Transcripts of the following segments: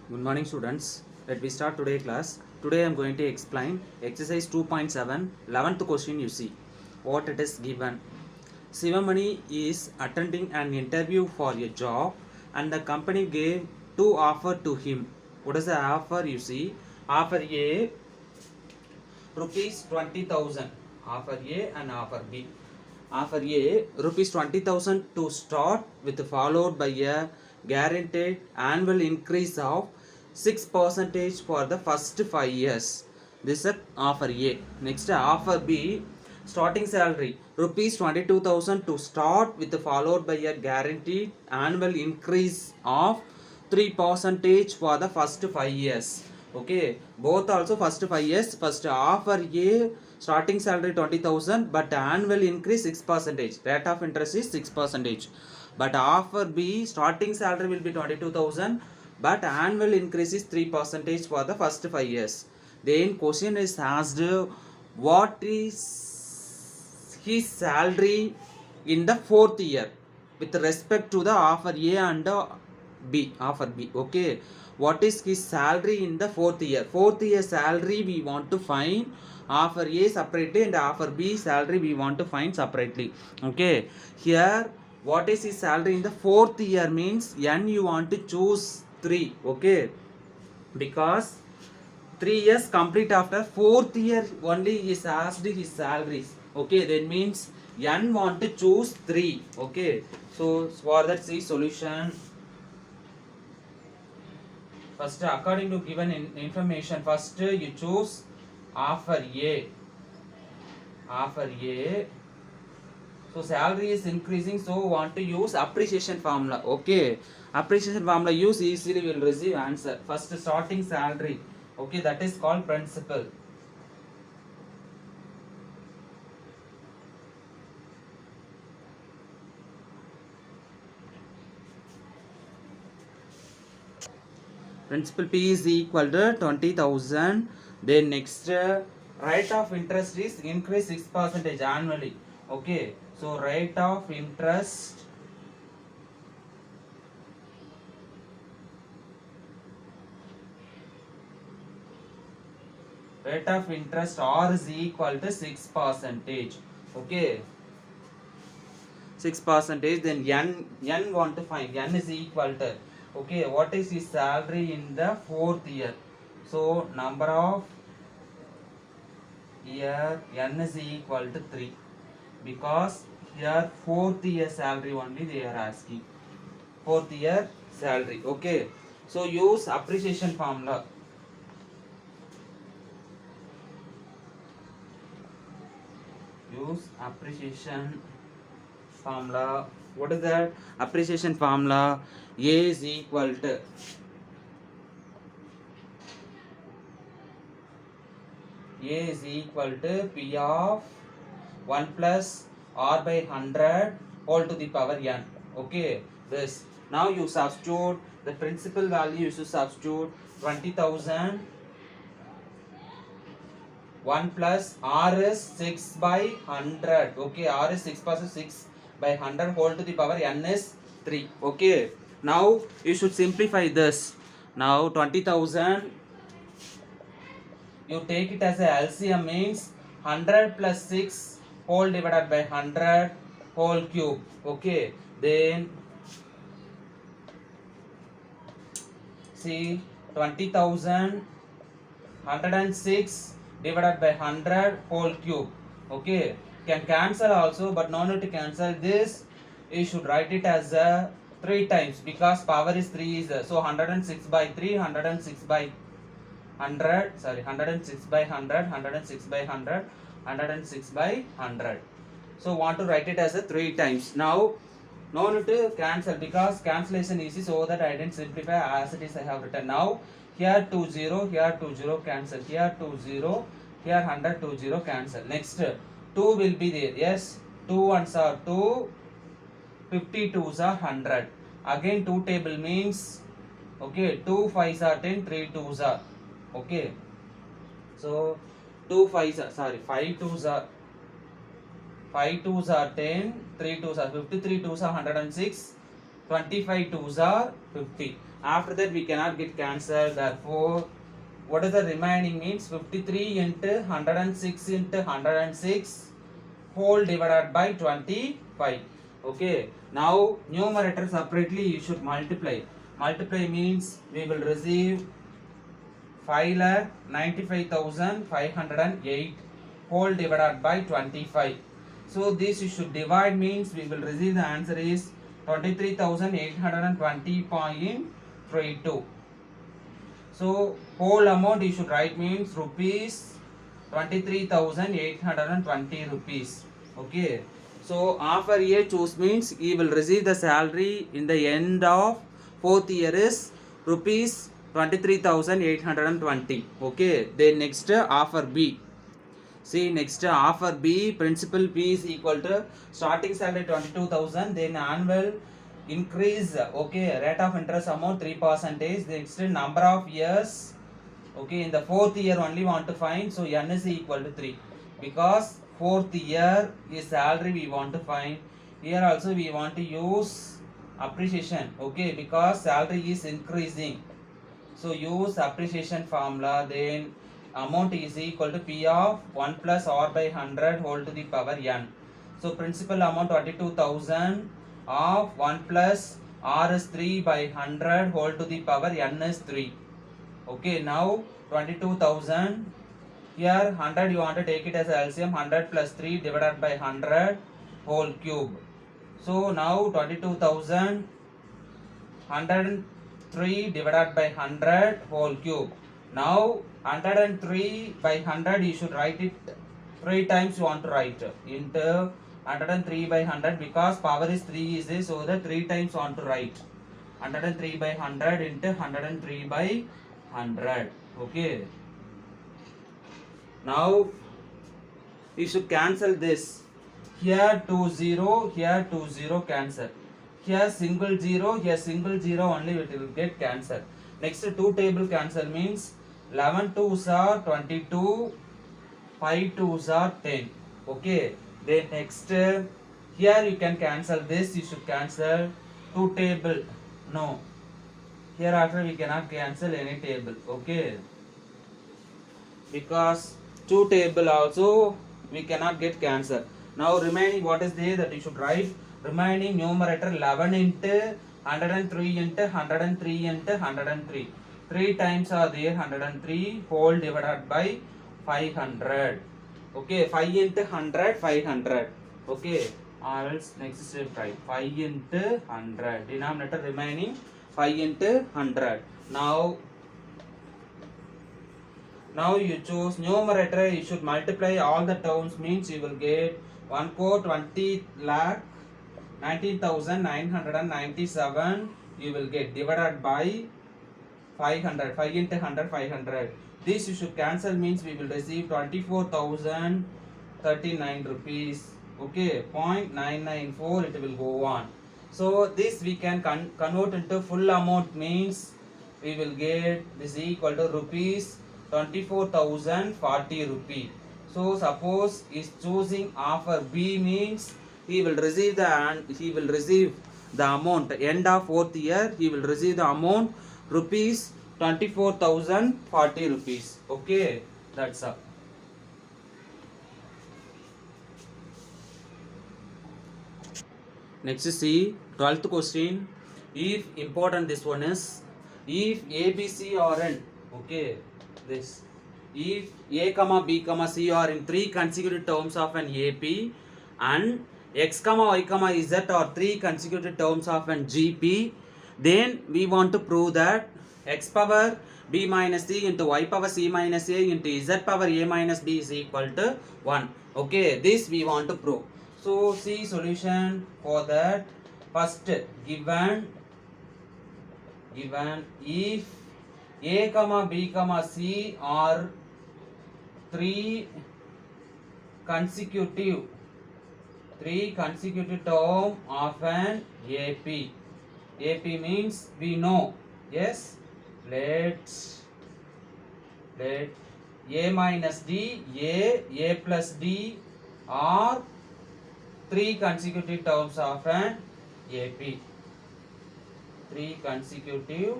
Good morning students. Let me start today class. Today I am going to explain exercise 2.7 11th question you see. What it is given. Sivamani is attending an interview for a job and the company gave two offers to him. What is the offer you see? Offer A rupees 20,000. Offer A and offer B. Offer A rupees 20,000 to start with followed by a guaranteed annual increase of 6% for the first 5 years. This is offer A. Next offer B, starting salary rupees 22,000 to start with followed by a guaranteed annual increase of 3% for the first 5 years. Okay, both also first 5 years. First offer A, starting salary 20,000 but annual increase 6%, rate of interest is 6%. But offer B, starting salary will be 22,000 but annual increase is 3% for the first 5 years. Then question is asked, what is his salary in the fourth year with respect to the offer A and B, offer B. Okay, what is his salary in the fourth year? Fourth year salary we want to find, offer A separately and offer B salary we want to find separately. Okay, here what is his salary in the fourth year means N you want to choose 3. Okay, because 3 years complete after fourth year only is asked his salaries. Okay, that means N want to choose 3. Okay, so for that see solution. First according to given information, first you choose offer A. Offer A. So salary is increasing, so want to use appreciation formula. Okay, appreciation formula use, easily will receive answer. First starting salary. Okay, that is called principal. Principal P is equal to 20,000. Then next rate of interest is increase 6% annually. Okay, so rate of interest R is equal to 6%. Okay, 6%. Then N want to find, N is equal to, okay, what is his salary in the fourth year? So number of year N is equal to 3, because here fourth year salary only they are asking, fourth year salary. Okay, so use appreciation formula. Use appreciation formula. What is that appreciation formula? A is equal to P of 1 plus R by 100 whole to the power N. Okay, this. Now you substitute the principal value, you should substitute 20,000. 1 plus R is 6 by 100. Okay, R is 6% 6 by 100 whole to the power N is 3. Okay, now you should simplify this. Now 20,000, you take it as a LCM means 100 plus 6 whole divided by 100 whole cube. Okay, then see 20,000 106 divided by 100 whole cube. Okay, can cancel also, but no need to cancel this. You should write it as 3 times, because power is 3 is so 106 by 3, 106 by 100, sorry, 106 by 100, 106 by 100, 106 by 100. So want to write it as 3 times. Now no need to cancel, because cancellation easy, so that I didn't simplify as it is I have written. Now here 2 0, here 2 0 cancel, here 2 0, here 100 2 0 cancel. Next 2 will be there. Yes, 2 1s are 2, 52s are 100. Again 2 table means, okay, 2 5s are 10, 3 2s are, okay, so 2 5s are, sorry, 5 2s are 10, 3 2s are 53 2s are 106, 25 twos are 50. After that we cannot get cancelled. Therefore, what is the remaining means 53 into 106 into 106 whole divided by 25. Okay. Now numerator separately you should multiply. Multiply means we will receive 5,95,508 whole divided by 25. So this you should divide means we will receive the answer is 23,820.32. So whole amount you should write means rupees 23,820 rupees. Okay. So after year choose means he will receive the salary in the end of fourth year is rupees 23,820. Okay. Then next offer B. See next offer B, principal B is equal to starting salary 22,000, then annual increase, okay, rate of interest amount 3%, next number of years, okay, in the fourth year only want to find, so n is equal to 3 because fourth year is salary we want to find. Here also we want to use appreciation, okay, because salary is increasing, so use appreciation formula. Then amount is equal to P of 1 plus R by 100 whole to the power n. So principal amount 22,000 of 1 plus R is 3 by 100 whole to the power n is 3. Okay, now 22,000, here 100 you want to take it as LCM, 100 plus 3 divided by 100 whole cube. So now 22,000 103 divided by 100 whole cube. Now 103 by 100 you should write it 3 times, you want to write into 103 by 100 because power is 3 is this, so the 3 times you want to write 103 by 100 into 103 by 100. Okay. Now you should cancel this. Here 2 0, here 2 0 cancel. Here single 0, here single 0 only it will get cancel. Next two table cancel means 11 twos are 22, 5 twos are 10. Okay. Then next here you can cancel this, you should cancel two table. No. Hereafter we cannot cancel any table. Okay. Because two table also we cannot get cancel. Now remaining what is there that you should write. Remaining numerator 11 into 103 into 103 into 103. 3 times are there 103 whole divided by 500. Okay, 5 into 100, 500. Okay, or else next step try 5 into 100. Denominator remaining 5 into 100. Now you choose numerator, you should multiply all the terms means you will get 1 crore 20 lakh 19,997 you will get divided by 500. 5 into 100, 500. This you should cancel means we will receive 24,039 rupees. Okay, 0.994 it will go on. So this we can convert into full amount means we will get this equal to rupees 24,040 rupee. So suppose is choosing offer B means he will receive the amount end of fourth year, he will receive the amount rupees 24,040 rupees. Okay, that's all. Next see 12th question. If important this one is if A, B, C are in, okay, this if A, B, C are in 3 consecutive terms of an AP and X, Y, Z are 3 consecutive terms of an GP, then we want to prove that X power B minus C into Y power C minus A into Z power A minus B is equal to 1. Okay, this we want to prove. So see solution for that. First given if A, B, C are 3 consecutive term of an AP. AP means we know. Yes. Let A minus D, A plus D are 3 consecutive terms of an AP. 3 consecutive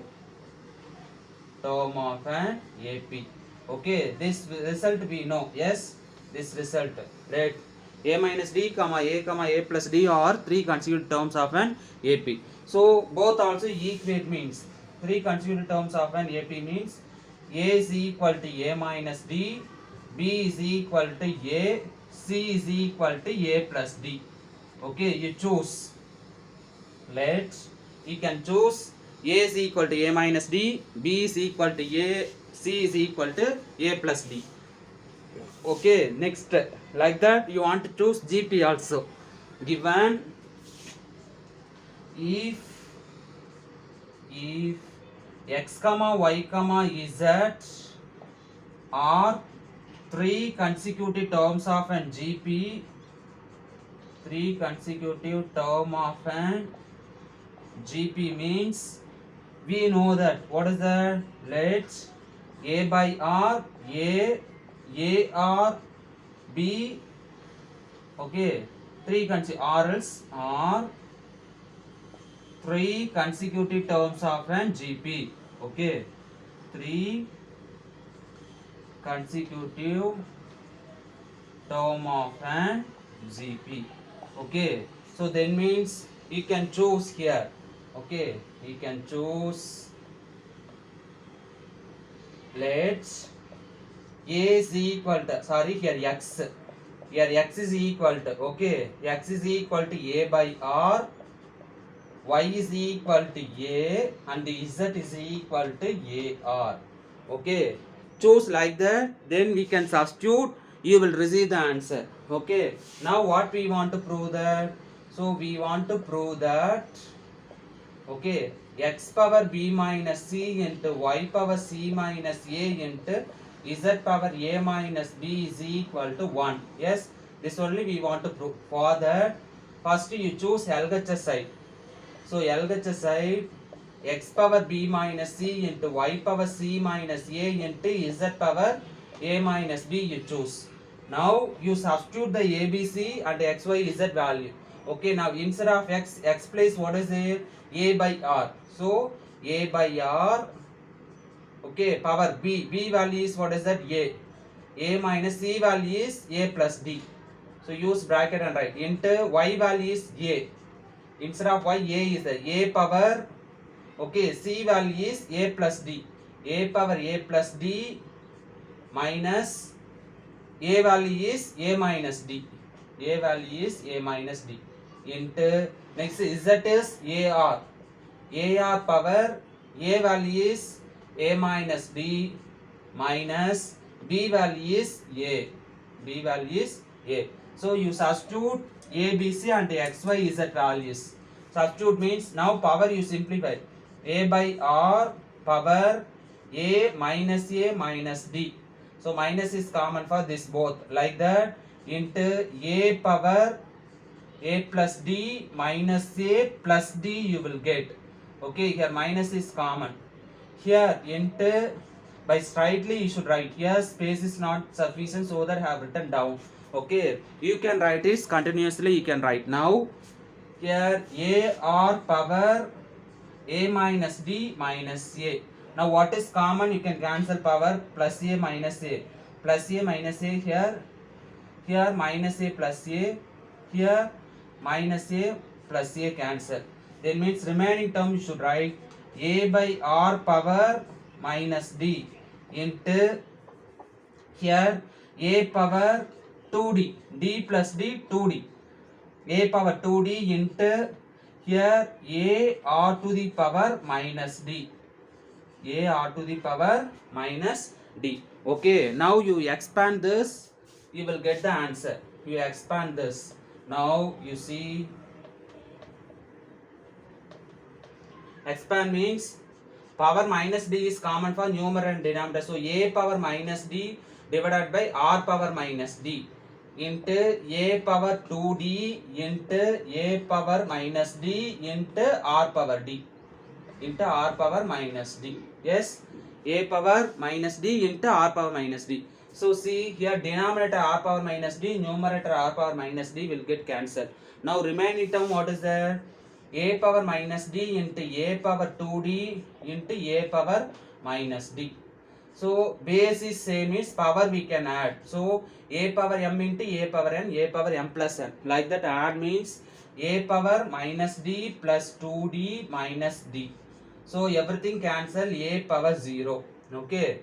term of an AP. Okay, this result we know. Yes, this result. Let A minus D, comma A plus D are 3 consecutive terms of an AP. So both also equate means 3 consecutive terms of an AP means A is equal to A minus D, B is equal to A, C is equal to A plus D. Okay, you choose. Let you can choose A is equal to A minus D, B is equal to A, C is equal to A plus D. Okay, next, like that you want to choose GP also. Given if x comma y comma z are 3 consecutive terms of an GP, 3 consecutive term of an GP means we know that what is that? Let A by R, A R, B, okay, 3 RLs are 3 consecutive terms of an GP. Okay, 3 consecutive term of an GP. Okay, so then means you can choose here. Okay, you can choose. Let's A is equal to, sorry, here x. Here x is equal to, okay, x is equal to A by R, y is equal to A, and z is equal to AR. Okay, choose like that, then we can substitute, you will receive the answer. Okay, now what we want to prove that? So we want to prove that, okay, x power b minus c into y power c minus a into z power a minus b is equal to 1. Yes, this only we want to prove. For that, first you choose LHS side. So LHS side, x power b minus c into y power c minus a into z power a minus b you choose. Now you substitute the ABC and XYZ value. Okay, now instead of x place what is it? A by R. So A by R, okay, power B value is what is that? A minus C value is A plus D. So use bracket and write. Into Y value is A. Instead of Y, A is the A power, okay, C value is A plus D. A power A plus D minus A value is A minus D. A value is A minus D. Into next Z is AR. AR power A value is A minus D minus B value is A. B value is A. So you substitute A, B, C and X, Y, Z values. Substitute means now power you simplify. A by R power A minus D. So minus is common for this both. Like that, into A power A plus D minus A plus D you will get. Okay, here minus is common. Here into, by straightly you should write. Here space is not sufficient, so that I have written down. Okay, you can write this continuously, you can write. Now here A R power A minus D minus A. Now what is common? You can cancel power plus A minus A. Plus A minus A here. Here minus A plus A. Here minus A plus A cancel. Then means remaining term you should write A by R power minus D into here A power 2D. D plus D 2D. A power 2D into here A R to the power minus D. A R to the power minus D. Okay, now you expand this, you will get the answer. You expand this. Now you see, expand means power minus D is common for numerator and denominator. So A power minus D divided by R power minus D into A power 2D into A power minus D into R power D. Into R power minus D. Yes, A power minus D into R power minus D. So see here denominator R power minus D, numerator R power minus D will get cancelled. Now remaining term what is there? a power minus d into a power 2d into a power minus d. So base is same, is power we can add. So a power m into a power n, a power m plus n. Like that add means a power minus d plus 2d minus d. So everything cancel, a power 0. Okay.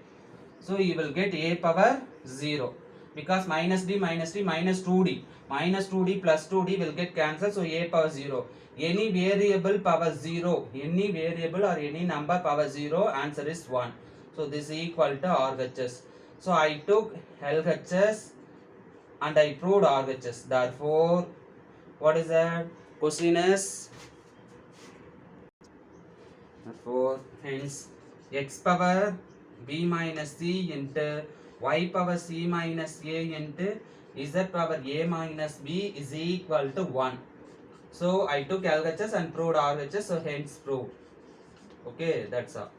So you will get a power 0 because minus d minus 2d. Minus 2d plus 2d will get cancelled. So a power 0. Any variable power 0. Any variable or any number power 0. Answer is 1. So this is equal to RHS. So I took LHS and I proved RHS. Therefore, what is that? Question is, therefore, hence x power b minus c into y power c minus a into z power a minus b is equal to 1. So I took LHS and proved RHS. So hence proved. Okay, that's all.